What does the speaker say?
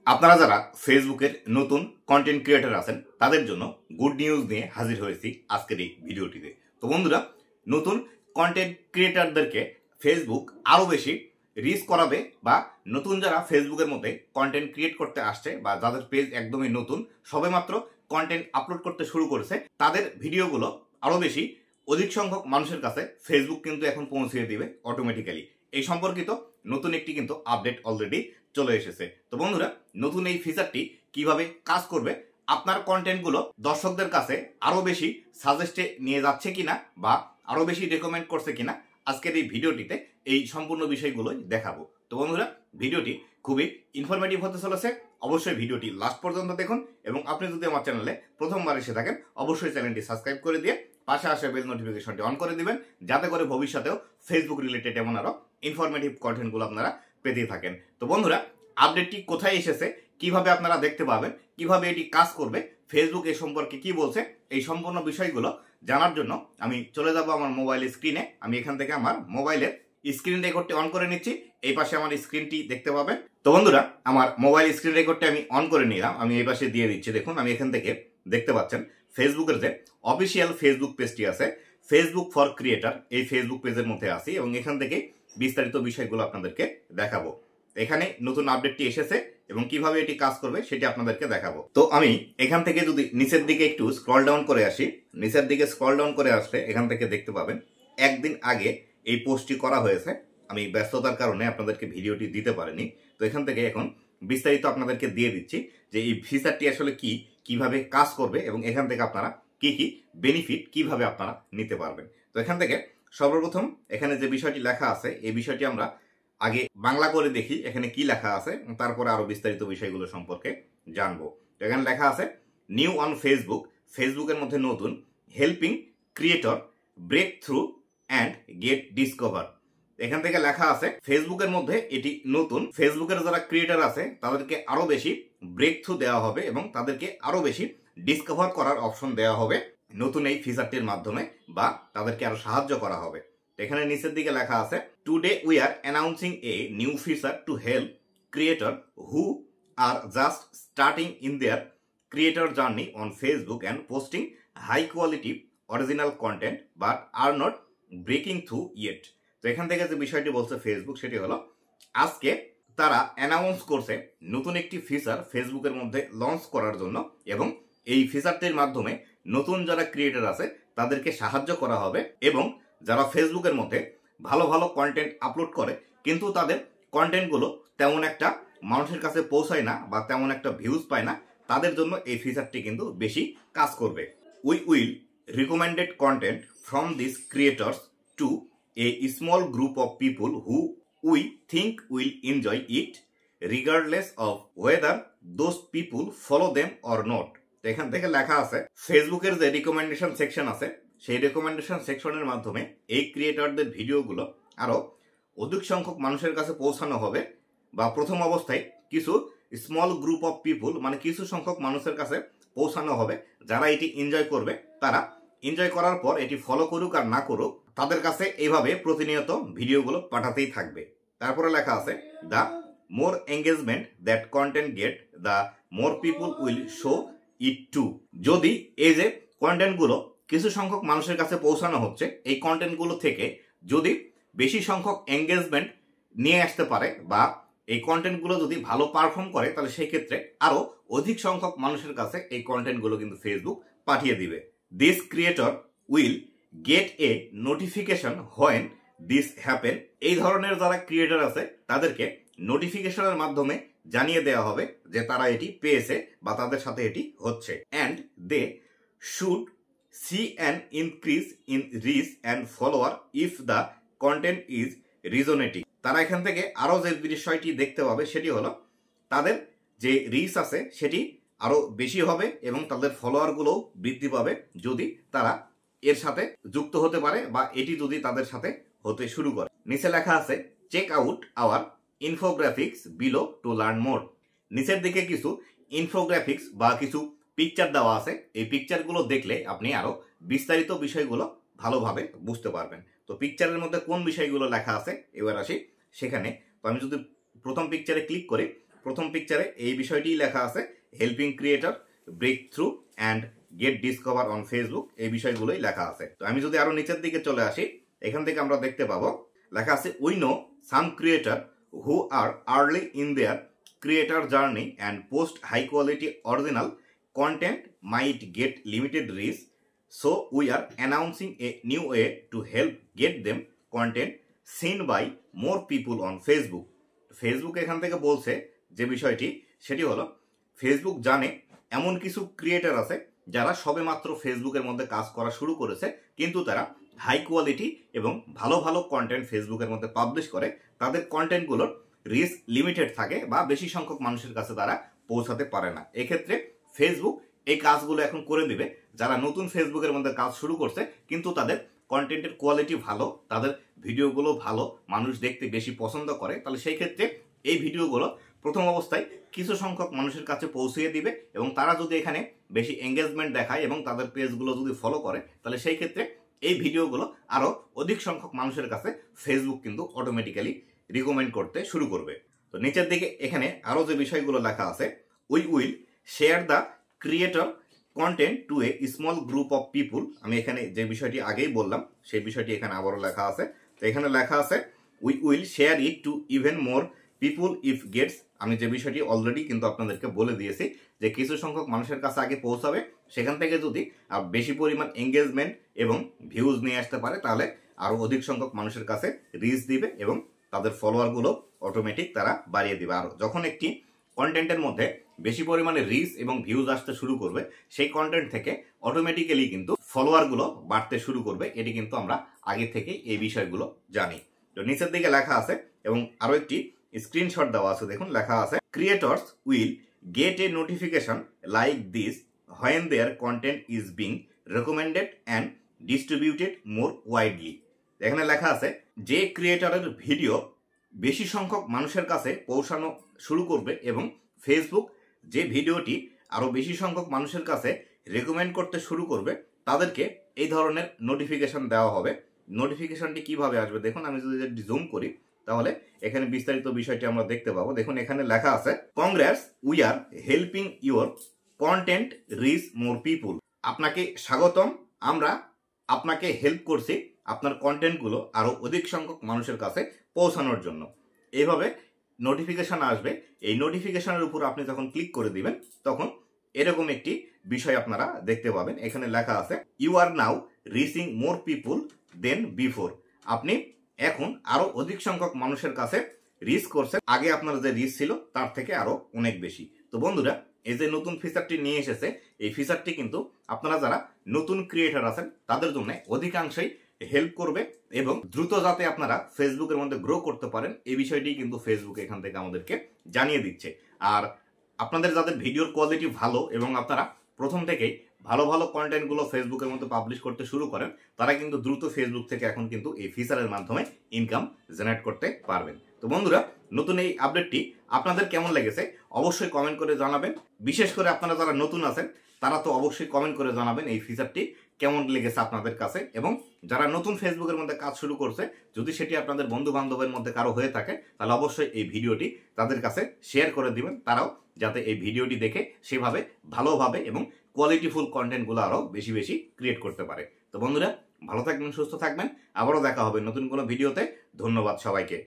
আপনারা যারা ফেসবুকের নতুন কন্টেন্ট ক্রিয়েটর আছেন তাদের জন্য গুড নিউজ নিয়ে হাজির হয়েছি আজকের এই ভিডিওটিতে। তো বন্ধুরা, নতুন কন্টেন্ট ক্রিয়েটরদেরকে ফেসবুক আরো বেশি রিচ করাবে বা নতুন যারা ফেসবুকের মধ্যে কন্টেন্ট ক্রিয়েট করতে আসছে বা যাদের পেজ একদমই নতুন, সবেমাত্র কন্টেন্ট আপলোড করতে শুরু করেছে, তাদের ভিডিওগুলো আরো বেশি অধিক সংখ্যক মানুষের কাছে ফেসবুক কিন্তু এখন পৌঁছে দিবে অটোমেটিক্যালি। এই সম্পর্কিত নতুন একটি কিন্তু আপডেট অলরেডি চলে এসেছে। তো বন্ধুরা, নতুন এই ফিচারটি কিভাবে কাজ করবে, আপনার কন্টেন্টগুলো দর্শকদের কাছে আরো বেশি সাজেস্টে নিয়ে যাচ্ছে কিনা বা আরো বেশি রেকমেন্ড করছে কিনা, আজকের এই ভিডিওটিতে এই সম্পূর্ণ বিষয়গুলোই দেখাবো। তো বন্ধুরা, ভিডিওটি খুবই ইনফরমেটিভ হতে চলেছে, অবশ্যই ভিডিওটি লাস্ট পর্যন্ত দেখুন এবং আপনি যদি আমার চ্যানেলে প্রথমবার এসে থাকেন অবশ্যই চ্যানেলটি সাবস্ক্রাইব করে দিয়ে পাশে আসা বেল নোটিফিকেশনটি অন করে দিবেন, যাতে করে ভবিষ্যতেও ফেসবুক রিলেটেড এমন আরো ইনফরমেটিভ কন্টেন্টগুলো আপনারা পেতে থাকেন। তো বন্ধুরা, আপডেটটি কোথায় এসেছে, কিভাবে আপনারা দেখতে পাবেন, কিভাবে এটি কাজ করবে, ফেসবুক এ সম্পর্কে কি বলছে, এই সম্পূর্ণ বিষয়গুলো জানার জন্য আমি চলে যাব আমার মোবাইল স্ক্রিনে। আমি এখান থেকে আমার মোবাইলের স্ক্রিন রেকর্ডটি অন করে নিচ্ছি, এই পাশে আমার স্ক্রিনটি দেখতে পাবেন। তো বন্ধুরা, আমার মোবাইল স্ক্রিন রেকর্ডটি আমি অন করে নিলাম, আমি এই পাশে দিয়ে দিচ্ছি। দেখুন, আমি এখান থেকে দেখতে পাচ্ছেন ফেসবুকের যে অফিসিয়াল ফেসবুক পেজটি আছে, ফেসবুক ফর ক্রিয়েটর, এই ফেসবুক পেজের মধ্যে আছি এবং এখান থেকে বিস্তারিত বিষয়গুলো আপনাদেরকে দেখাবো। এখানে নতুন আপডেটটি এসেছে এবং কিভাবে এটি কাজ করবে সেটি আপনাদেরকে দেখাবো। তো আমি এখান থেকে যদি নিচের দিকে একটু স্ক্রল ডাউন করে আসি, নিচের দিকে স্ক্রল ডাউন করে আসলে এখান থেকে দেখতে পাবেন একদিন আগে এই পোস্টটি করা হয়েছে। আমি ব্যস্ততার কারণে আপনাদেরকে ভিডিওটি দিতে পারিনি। তো এখান থেকে এখন বিস্তারিত আপনাদেরকে দিয়ে দিচ্ছি যে এই ফিচারটি আসলে কি, কিভাবে কাজ করবে এবং এখান থেকে আপনারা কি কি বেনিফিট কিভাবে আপনারা নিতে পারবেন। তো এখান থেকে সর্বপ্রথম এখানে যে বিষয়টি লেখা আছে, এই বিষয়টি আমরা আগে বাংলা করে দেখি এখানে কি লেখা আছে, তারপরে আরো বিস্তারিত বিষয়গুলো সম্পর্কে জানবো। তো এখানে লেখা আছে নিউ অন ফেসবুক, ফেসবুকের মধ্যে নতুন, helping creator break through and get discover. এখান থেকে লেখা আছে ফেসবুকের মধ্যে এটি নতুন, ফেসবুকের যারা ক্রিয়েটর আছে তাদেরকে আরো বেশি ব্রেক থ্রু দেওয়া হবে এবং তাদেরকে আরো বেশি ডিসকভার করার অপশন দেওয়া হবে নতুন এই ফিচারটির মাধ্যমে, বা তাদেরকে আরো সাহায্য করা হবে। এখানে নিচের দিকে লেখা আছে today we are announcing a new feature to help creator who are just starting in their creator journey on Facebook and posting high quality original content but are not breaking through yet. তো এখান থেকে যে বিষয়টি বলছে Facebook, সেটি হলো আজকে তারা অ্যানাউন্স করছে নতুন একটি ফিচার ফেসবুকের মধ্যে লঞ্চ করার জন্য এবং এই ফিচারটির মাধ্যমে নতুন যারা ক্রিয়েটর আছে তাদেরকে সাহায্য করা হবে এবং যারা ফেসবুকের মধ্যে ভালো ভালো কন্টেন্ট আপলোড করে কিন্তু তাদের কন্টেন্টগুলো তেমন একটা মানুষের কাছে পৌঁছায় না বা তেমন একটা ভিউজ পায় না, তাদের জন্য এই ফিচারটি কিন্তু বেশি কাজ করবে। We will recommended content from this creators to a small group of people who we think will enjoy it regardless of whether those people follow them or not. এখান থেকে লেখা আছে ফেসবুকের যে রিকমেন্ডেশন সেকশন আছে, সেই রেকমেন্ডেশন সেকশনের মাধ্যমে এই ক্রিয়েটরদের ভিডিওগুলো আরো অধিক সংখ্যক মানুষের কাছে পৌঁছানো হবে, বা প্রথম অবস্থায় কিছু স্মল গ্রুপ অফ পিপুল মানে কিছু সংখ্যক মানুষের কাছে পৌঁছানো হবে, যারা এটি এনজয় করবে। তারা এনজয় করার পর এটি ফলো করুক আর না করুক, তাদের কাছে এইভাবে প্রতিনিয়ত ভিডিওগুলো পাঠাতেই থাকবে। তারপরে লেখা আছে the more engagement that content get the more people will show it to. যদি এই যে কন্টেন্টগুলো কিছু সংখ্যক মানুষের কাছে পৌঁছানো হচ্ছে, এই কন্টেন্টগুলো থেকে যদি বেশি সংখ্যক এঙ্গেজমেন্ট নিয়ে আসতে পারে বা এই কন্টেন্টগুলো যদি ভালো পারফর্ম করে, তাহলে সেই ক্ষেত্রে আরো অধিক সংখ্যক মানুষের কাছে এই কন্টেন্টগুলো কিন্তু ফেসবুক পাঠিয়ে দিবে। This creator will get a notification when this happen. এই ধরনের যারা ক্রিয়েটর আছে তাদেরকে নোটিফিকেশনের মাধ্যমে জানিয়ে দেওয়া হবে যে তারা এটি পেয়েছে বা তাদের সাথে এটি হচ্ছে। And they should see an increase in reach and follower if the content is resonating। তারা এখান থেকে আরো যে বিষয়টি দেখতে পাবে সেটি হলো তাদের যে রিচ আছে সেটি আরো বেশি হবে এবং তাদের ফলোয়ার গুলোও বৃদ্ধি পাবে যদি তারা এর সাথে যুক্ত হতে পারে বা এটি যদি তাদের সাথে হতে শুরু করে। নিচে লেখা আছে check out our infographics below to learn more. নিচের দিকে কিছু ইনফোগ্রাফিক্স বা কিছু পিকচার দেওয়া আছে, এই পিকচারগুলো দেখলে আপনি আরো বিস্তারিত বিষয়গুলো ভালোভাবে বুঝতে পারবেন। তো পিকচারের মধ্যে কোন বিষয়গুলো লেখা আছে এবার আসি সেখানে। তো আমি যদি প্রথম পিকচারে ক্লিক করি, প্রথম পিকচারে এই বিষয়টিই লেখা আছে, helping creator break through and get discover on Facebook, এই বিষয়গুলোই লেখা আছে। তো আমি যদি আরো নিচের দিকে চলে আসি, এখান থেকে আমরা দেখতে পাবো লেখা আছে, we know some creator who are early in their creator journey and post high quality original content might get limited reach, so we are announcing a new way to help get them content seen by more people on Facebook. Facebook এখান থেকে বলছে যে বিষয়টি সেটি হলো, Facebook জানে এমন কিছু ক্রিয়েটর আছে যারা সবেমাত্র ফেসবুকের মধ্যে কাজ করা শুরু করেছে, কিন্তু তারা হাই কোয়ালিটি এবং ভালো ভালো কন্টেন্ট ফেসবুকের মধ্যে পাবলিশ করে। তাদের কন্টেন্টগুলোর রিচ লিমিটেড থাকে বা বেশি সংখ্যক মানুষের কাছে তারা পৌঁছাতে পারে না। এক্ষেত্রে ফেসবুক এই কাজগুলো এখন করে দিবে। যারা নতুন ফেসবুকের মধ্যে কাজ শুরু করছে কিন্তু তাদের কন্টেন্টের কোয়ালিটি ভালো, তাদের ভিডিওগুলো ভালো, মানুষ দেখতে বেশি পছন্দ করে, তাহলে সেই ক্ষেত্রে এই ভিডিওগুলো প্রথম অবস্থায় কিছু সংখ্যক মানুষের কাছে পৌঁছিয়ে দিবে এবং তারা যদি এখানে বেশি এঙ্গেজমেন্ট দেখায় এবং তাদের পেজগুলো যদি ফলো করে, তাহলে সেই ক্ষেত্রে এই ভিডিওগুলো আরো অধিক সংখ্যক মানুষের কাছে ফেসবুক কিন্তু অটোমেটিক্যালি রিকমেন্ড করতে শুরু করবে। তো নিচের দিকে এখানে আরো যে বিষয়গুলো লেখা আছে, we will share the creator content two a small group of পিপুল। আমি এখানে যে বিষয়টি আগেই বললাম সেই বিষয়টি এখানে আবারও লেখা আছে। তো এখানে লেখা আছে, we will share it to even more people if gets. আমি যে বিষয়টি অলরেডি কিন্তু আপনাদেরকে বলে দিয়েছি যে কিছু সংখ্যক মানুষের কাছে আগে পৌঁছাবে, সেখান থেকে যদি বেশি পরিমাণ এঙ্গেজমেন্ট এবং ভিউজ নিয়ে আসতে পারে তাহলে আরো অধিক সংখ্যক মানুষের কাছে রিচ দিবে এবং তাদের ফলোয়ারগুলো অটোমেটিক তারা বাড়িয়ে দিবে। আর যখন একটি কন্টেন্টের মধ্যে বেশি পরিমাণে রিচ এবং ভিউজ আসতে শুরু করবে, সেই কন্টেন্ট থেকে অটোমেটিক্যালি কিন্তু ফলোয়ারগুলো বাড়তে শুরু করবে। এটি কিন্তু আমরা আগে থেকে এই বিষয়গুলো জানি। তো নিচের দিকে লেখা আছে এবং আরো একটি স্ক্রিনশট দেওয়া আছে, দেখুন লেখা আছে, creators will get a notification like this when their content is being recommended and distributed more widely. এখানে লেখা আছে, যে ক্রিয়েটরের ভিডিও বেশি সংখ্যক মানুষের কাছে পৌঁছানো শুরু করবে এবং ফেসবুক যে ভিডিওটি আরো বেশি সংখ্যক মানুষের কাছে রেকমেন্ড করতে শুরু করবে তাদেরকে এই ধরনের নোটিফিকেশন দেওয়া হবে। নোটিফিকেশনটি কিভাবে আসবে দেখুন, আমি যদি জুম করি তাহলে এখানে বিস্তারিত বিষয়টি আমরা দেখতে পাবো। দেখুন এখানে লেখা আছে, congrats, we are helping your content reach more people. আপনাকে স্বাগতম, আমরা আপনাকে হেল্প করছি আপনার কন্টেন্টগুলো আরো অধিক সংখ্যক মানুষের কাছে পৌঁছানোর জন্য। এইভাবে নোটিফিকেশন আসবে। এই নোটিফিকেশনের উপর আপনি যখন ক্লিক করে দিবেন তখন এরকম একটি বিষয় আপনারা দেখতে পাবেন। এখানে লেখা আছে, you are now reaching more people than before. আপনি এখন আরো অধিক সংখ্যক মানুষের কাছে রিচ করছেন, আগে আপনার যে রিচ ছিল তার থেকে আরো অনেক বেশি। তো বন্ধুরা, এই যে নতুন ফিচারটি নিয়ে এসেছে, এই ফিচারটি কিন্তু আপনারা যারা নতুন ক্রিয়েটর আছেন তাদের জন্য অধিকাংশই হেল্প করবে এবং দ্রুত যাতে আপনারা ফেসবুকের মধ্যে গ্রো করতে পারেন এই বিষয়টি কিন্তু ফেসবুক এখান থেকে আমাদেরকে জানিয়ে দিচ্ছে। আর আপনাদের যাদের ভিডিওর কোয়ালিটি ভালো এবং আপনারা প্রথম থেকেই ভালো ভালো কন্টেন্টগুলো ফেসবুকের মধ্যে পাবলিশ করতে শুরু করেন, তারা কিন্তু দ্রুত ফেসবুক থেকে এখন কিন্তু এই ফিচারের মাধ্যমে ইনকাম জেনারেট করতে পারবেন। তো বন্ধুরা, নতুন এই আপডেটটি আপনাদের কেমন লেগেছে অবশ্যই কমেন্ট করে জানাবেন। বিশেষ করে আপনারা যারা নতুন আছেন তারা তো অবশ্যই কমেন্ট করে জানাবেন এই ফিচারটি কেমন লেগেছে আপনাদের কাছে। এবং যারা নতুন ফেসবুকের মধ্যে কাজ শুরু করছে, যদি সেটি আপনাদের বন্ধু বান্ধবের মধ্যে কারো হয়ে থাকে তাহলে অবশ্যই এই ভিডিওটি তাদের কাছে শেয়ার করে দিবেন, তারাও যাতে এই ভিডিওটি দেখে সেভাবে ভালোভাবে এবং কোয়ালিটিফুল কন্টেন্টগুলো আরো বেশি বেশি ক্রিয়েট করতে পারে। তো বন্ধুরা, ভালো থাকবেন, সুস্থ থাকবেন, আবারও দেখা হবে নতুন কোনো ভিডিওতে। ধন্যবাদ সবাইকে।